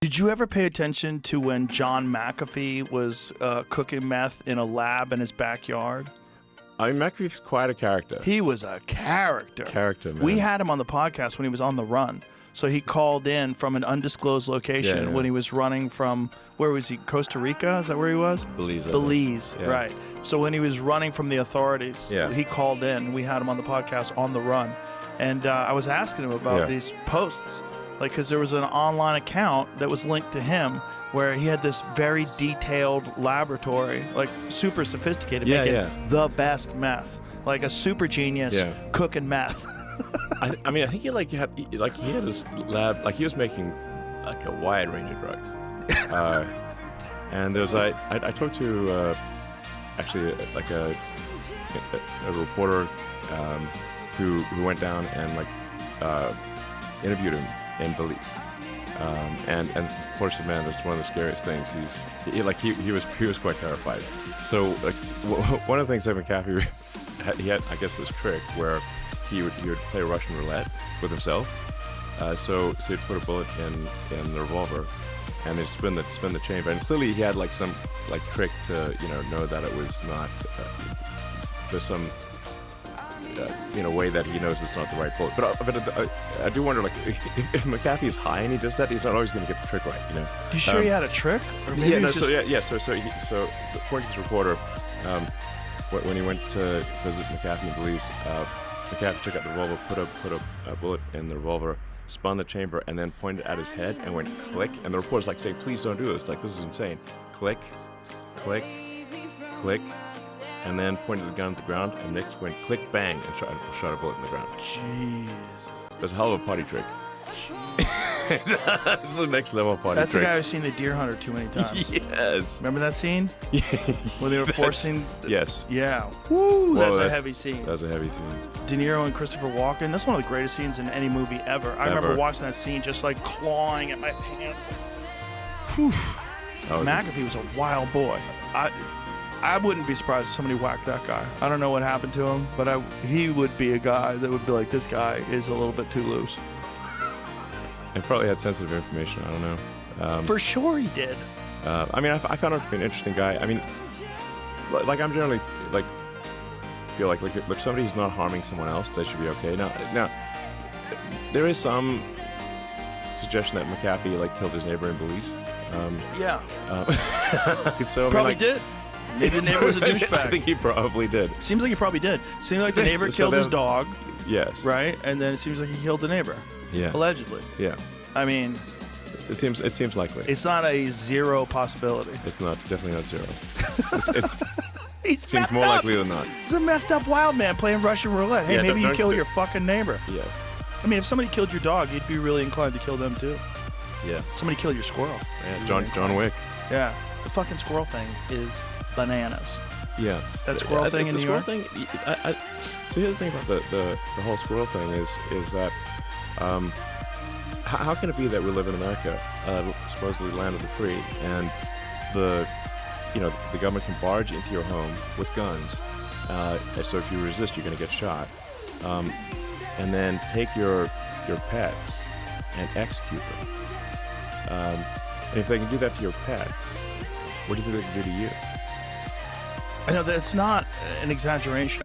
Did you ever pay attention to when John McAfee was cooking meth in a lab in his backyard? I mean, McAfee's quite a character. He was a character. Man. We had him on the podcast when he was on the run. So he called in from an undisclosed location when he was running from, where was he, Costa Rica? Is that where he was? Belize, right. So when he was running from the authorities, he called in. We had him on the podcast on the run. And I was asking him about these posts. Like, because there was an online account that was linked to him where he had this very detailed laboratory, like super sophisticated, making the best meth. Like a super genius cooking meth. I mean, I think he had his lab, like he was making like a wide range of drugs. And there's I talked to actually like a reporter who went down and interviewed him in Belize. And of course, man, that's one of the scariest things. He was quite terrified. So like one of the things that McAfee he had, I guess, this trick where he would play Russian roulette with himself. So he'd put a bullet in the revolver, and then spin the chamber. And clearly he had like some trick to know that it was not. There's some way that he knows it's not the right bullet. But I do wonder, like, if McAfee's high and he does that, he's not always going to get the trick right. You sure he had a trick? Or maybe So according to this reporter, when he went to visit McAfee in Belize, McAfee took out the revolver, put a bullet in the revolver, spun the chamber, and then pointed at his head and went click. And the reporter's like, saying, "Please don't do this. Like, this is insane." Click, click, click, and then pointed the gun at the ground, and next went click, bang, and shot a bullet in the ground. Jeez. That's a hell of a party trick. This is the next level party trick. That's a guy who's seen The Deer Hunter too many times. Yes. Remember that scene? When they were forcing... Yes. Yeah. Woo, Whoa, that's a heavy scene. That's a heavy scene. De Niro and Christopher Walken, that's one of the greatest scenes in any movie ever. I remember watching that scene just like clawing at my pants. Whew. McAfee was a wild boy. I wouldn't be surprised if somebody whacked that guy. I don't know what happened to him, but he would be a guy that would be like, this guy is a little bit too loose. And probably had sensitive information. I don't know. For sure he did. I mean, I found him to be an interesting guy. I mean, like I'm generally feel like if somebody's not harming someone else, they should be okay. Now, there is some suggestion that McAfee killed his neighbor in Belize. So probably did. Maybe the neighbor was a douchebag. I think he probably did. Seems like he probably did. Seems like the neighbor killed his dog. Yes. Right? And then it seems like he killed the neighbor. Yeah. Allegedly. Yeah. I mean... It seems likely. It's not a zero possibility. It's not. Definitely not zero. It seems more likely than not. He's a messed up wild man playing Russian roulette. Hey, maybe you kill your fucking neighbor. Yes. I mean, if somebody killed your dog, you'd be really inclined to kill them too. Yeah. Somebody killed your squirrel. Yeah, John Wick. Yeah. The fucking squirrel thing is bananas. Yeah. That squirrel thing in New York? So here's the thing about the whole squirrel thing is that how can it be that we live in America, supposedly land of the free, and the government can barge into your home with guns, so if you resist, you're going to get shot, and then take your pets and execute them. And if they can do that to your pets, what do you think they can do to you? I know that's not an exaggeration.